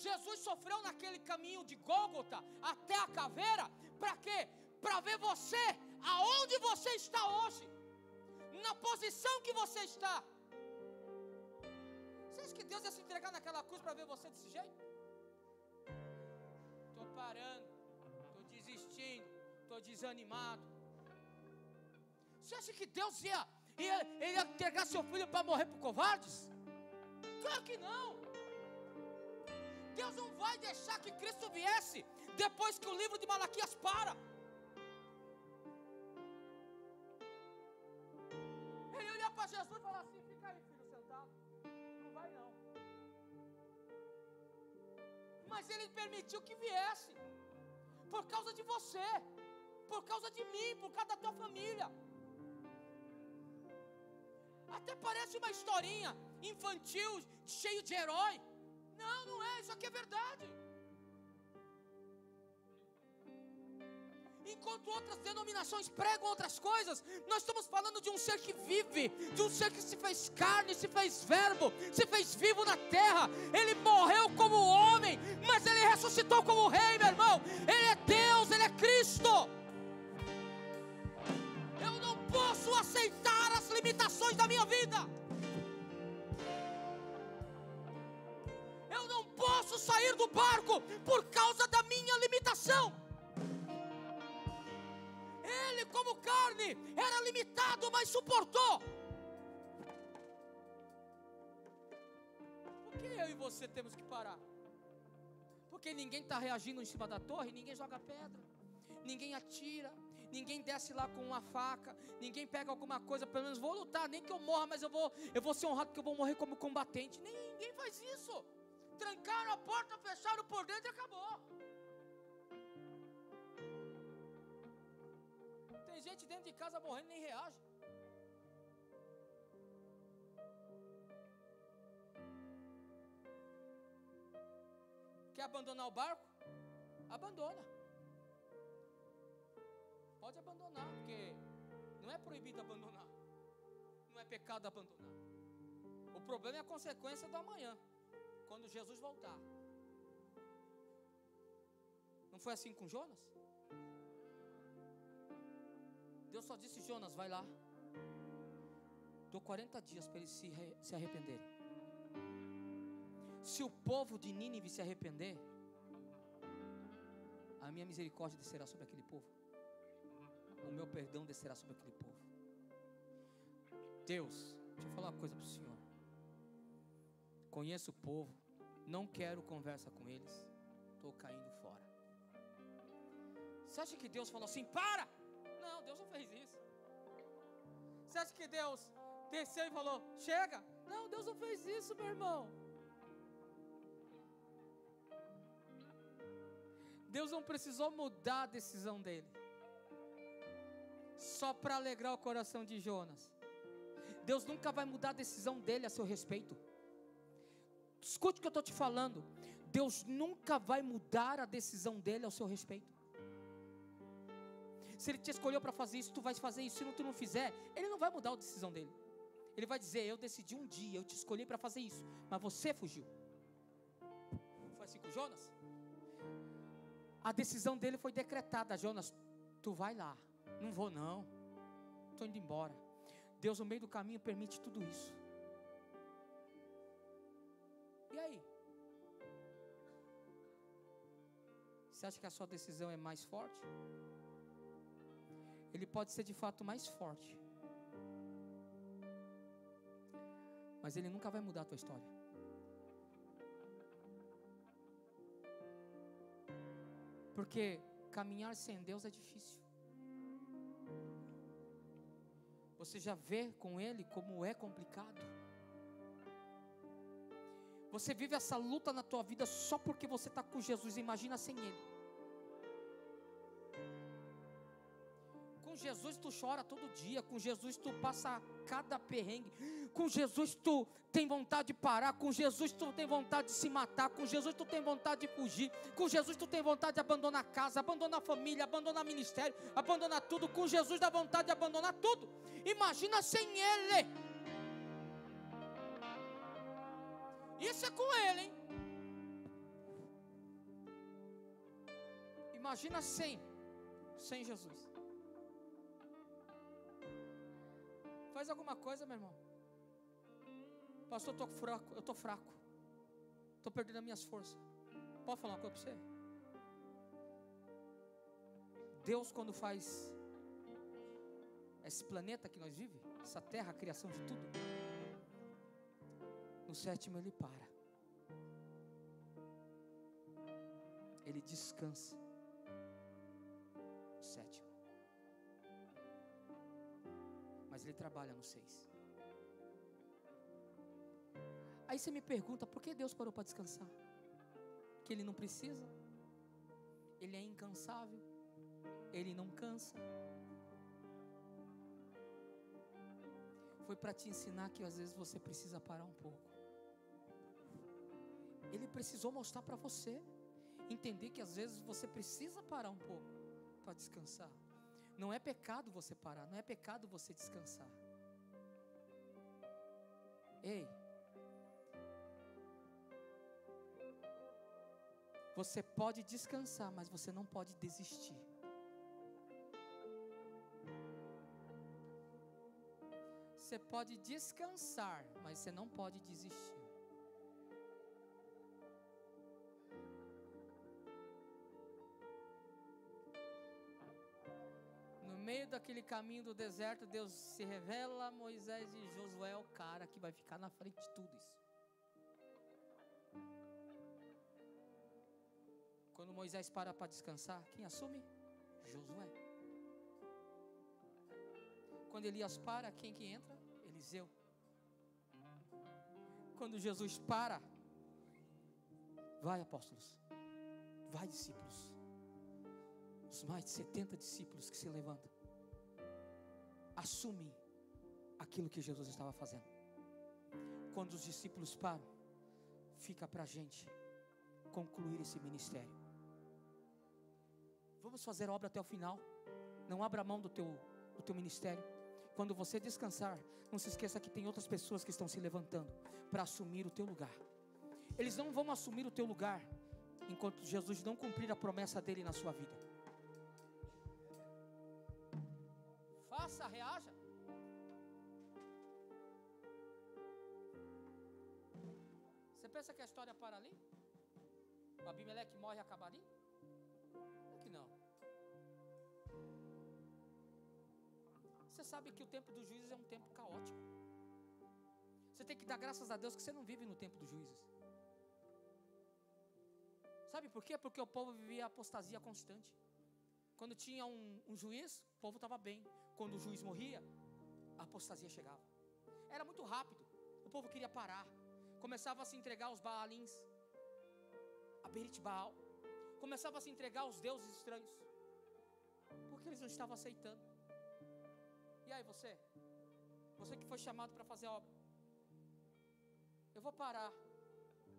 Jesus sofreu naquele caminho de Gólgota até a caveira, para quê? Para ver você aonde você está hoje, na posição que você está. Você acha que Deus ia se entregar naquela cruz para ver você desse jeito? Estou parando, estou desistindo, estou desanimado. Você acha que Deus ia entregar seu filho para morrer por covardes? Claro que não. Deus não vai deixar que Cristo viesse depois que o livro de Malaquias para. Ele olha para Jesus e fala assim: fica aí, filho, sentado. Não vai não. Mas Ele permitiu que viesse por causa de você, por causa de mim, por causa da tua família. Até parece uma historinha infantil, cheio de herói. Não, não é, isso aqui é verdade. Enquanto outras denominações pregam outras coisas, nós estamos falando de um ser que vive, de um ser que se fez carne, se fez verbo, se fez vivo na terra. Ele morreu como homem, mas Ele ressuscitou como rei, meu irmão. Ele é Deus, Ele é Cristo. Eu não posso aceitar as limitações da minha vida. Eu não posso sair do barco por causa da minha limitação. Ele, como carne, era limitado, mas suportou. Por que eu e você temos que parar? Porque ninguém está reagindo em cima da torre, ninguém joga pedra, ninguém atira, ninguém desce lá com uma faca, ninguém pega alguma coisa, pelo menos vou lutar, nem que eu morra, mas eu vou ser honrado porque eu vou morrer como combatente. Ninguém faz isso. Trancaram a porta, fecharam por dentro e acabou. Tem gente dentro de casa morrendo e nem reage. Quer abandonar o barco? Abandona. Pode abandonar, porque não é proibido abandonar. Não é pecado abandonar. O problema é a consequência do amanhã, quando Jesus voltar. Não foi assim com Jonas? Deus só disse: Jonas, vai lá. Dou 40 dias para eles se arrependerem. Se o povo de Nínive se arrepender, a minha misericórdia descerá sobre aquele povo. O meu perdão descerá sobre aquele povo. Deus, deixa eu falar uma coisa para o Senhor. Conheço o povo, não quero conversa com eles, estou caindo fora. Você acha que Deus falou assim: para? Não, Deus não fez isso. Você acha que Deus desceu e falou: chega? Não, Deus não fez isso, meu irmão. Deus não precisou mudar a decisão dele só para alegrar o coração de Jonas. Deus nunca vai mudar a decisão dele a seu respeito. Escute o que eu estou te falando. Deus nunca vai mudar a decisão dele ao seu respeito. Se Ele te escolheu para fazer isso, tu vais fazer isso. Se tu não fizer, Ele não vai mudar a decisão dele. Ele vai dizer: eu decidi um dia, eu te escolhi para fazer isso, mas você fugiu. Foi assim com Jonas? A decisão dele foi decretada: Jonas, tu vai lá. Não vou não, estou indo embora. Deus no meio do caminho permite tudo isso. E aí? Você acha que a sua decisão é mais forte? Ele pode ser de fato mais forte, mas ele nunca vai mudar a tua história. Porque caminhar sem Deus é difícil. Você já vê com Ele como é complicado. Você vive essa luta na tua vida só porque você está com Jesus. Imagina sem Ele. Com Jesus tu chora todo dia, com Jesus tu passa cada perrengue, com Jesus tu tem vontade de parar, com Jesus tu tem vontade de se matar, com Jesus tu tem vontade de fugir, com Jesus tu tem vontade de abandonar a casa, abandonar a família, abandonar o ministério, abandonar tudo. Com Jesus dá vontade de abandonar tudo. Imagina sem Ele. Isso é com Ele, hein? Imagina sem Jesus. Faz alguma coisa, meu irmão. Pastor, eu estou fraco. Estou perdendo as minhas forças. Posso falar uma coisa para você? Deus, quando faz esse planeta que nós vivemos, essa terra, a criação de tudo, no sétimo Ele para. Ele descansa. No sétimo. Mas Ele trabalha no 6. Aí você me pergunta, por que Deus parou para descansar? Que Ele não precisa? Ele é incansável? Ele não cansa? Foi para te ensinar que às vezes você precisa parar um pouco. Ele precisou mostrar para você, entender que às vezes você precisa parar um pouco para descansar. Não é pecado você parar, não é pecado você descansar. Ei, você pode descansar, mas você não pode desistir. Você pode descansar, mas você não pode desistir. No meio daquele caminho do deserto, Deus se revela a Moisés e Josué é o cara que vai ficar na frente de tudo isso. Quando Moisés para descansar, quem assume? Josué. Quando Elias para, quem que entra? Eliseu. Quando Jesus para, vai, apóstolos, vai, discípulos. Os mais de 70 discípulos que se levantam, assumem aquilo que Jesus estava fazendo. Quando os discípulos param, fica para a gente concluir esse ministério. Vamos fazer a obra até o final. Não abra mão do teu ministério. Quando você descansar, não se esqueça que tem outras pessoas que estão se levantando para assumir o teu lugar. Eles não vão assumir o teu lugar enquanto Jesus não cumprir a promessa dele na sua vida. Faça, reaja. Você pensa que a história para ali? O Abimeleque morre e acaba ali? Que não. Você sabe que o tempo dos juízes é um tempo caótico. Você tem que dar graças a Deus que você não vive no tempo dos juízes. Sabe por quê? Porque o povo vivia apostasia constante. Quando tinha um juiz, o povo estava bem. Quando o juiz morria, a apostasia chegava. Era muito rápido. O povo queria parar. Começava a se entregar aos Baalins, a Berit Baal. Começava a se entregar aos deuses estranhos, porque eles não estavam aceitando. E aí você que foi chamado para fazer a obra, eu vou parar.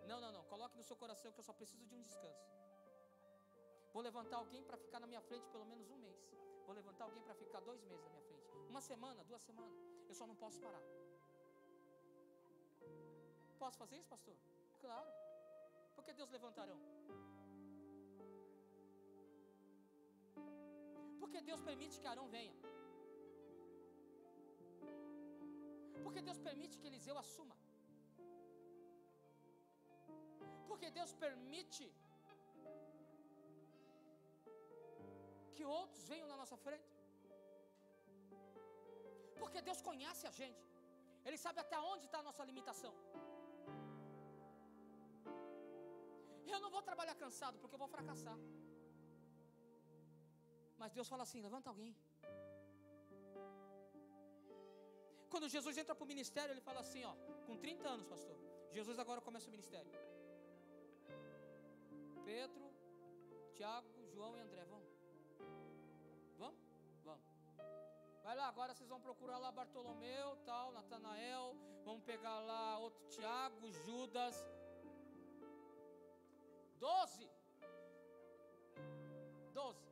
Não, coloque no seu coração que eu só preciso de um descanso. Vou levantar alguém para ficar na minha frente pelo menos um mês. Vou levantar alguém para ficar 2 meses na minha frente. 1 semana, 2 semanas. Eu só não posso parar. Posso fazer isso, pastor? Claro. Por que Deus levantarão? Porque Deus permite que Arão venha. Porque Deus permite que Eliseu assuma. Porque Deus permite que outros venham na nossa frente. Porque Deus conhece a gente. Ele sabe até onde está a nossa limitação. Eu não vou trabalhar cansado porque eu vou fracassar. Mas Deus fala assim, levanta alguém. Quando Jesus entra para o ministério, ele fala assim, ó, com 30 anos, pastor, Jesus agora começa o ministério. Pedro, Tiago, João e André, vamos? Vamos? Vamos. Vai lá, agora vocês vão procurar lá Bartolomeu, tal, Natanael. Vamos pegar lá outro Tiago, Judas. 12. 12.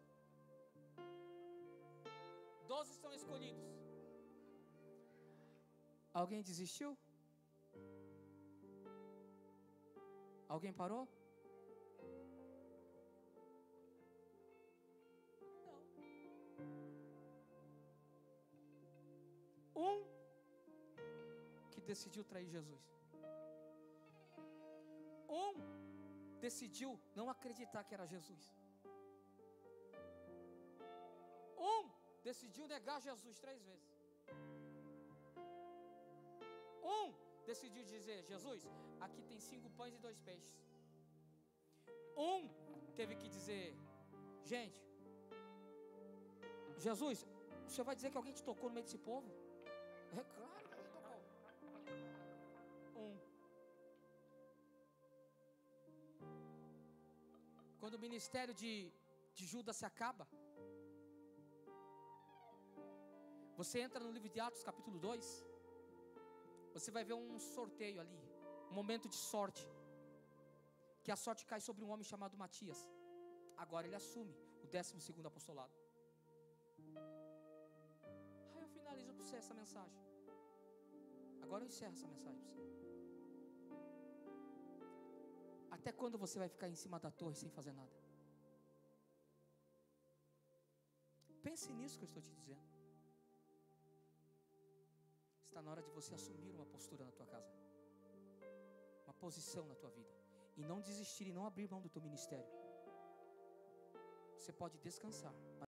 12 são escolhidos. Alguém desistiu? Alguém parou? Não. Que decidiu trair Jesus. Decidiu não acreditar que era Jesus. Decidiu negar Jesus 3 vezes. Decidiu dizer: Jesus, aqui tem 5 pães e 2 peixes. Teve que dizer: gente, Jesus, o senhor vai dizer que alguém te tocou no meio desse povo? É claro que alguém tocou. Quando o ministério de Judas se acaba, você entra no livro de Atos capítulo 2, você vai ver um sorteio ali, um momento de sorte, que a sorte cai sobre um homem chamado Matias. Agora ele assume o 12º apostolado. Aí eu finalizo para você essa mensagem. Agora eu encerro essa mensagem para você. Até quando você vai ficar em cima da torre sem fazer nada? Pense nisso que eu estou te dizendo. Está na hora de você assumir uma postura na tua casa, uma posição na tua vida, e não desistir e não abrir mão do teu ministério. Você pode descansar,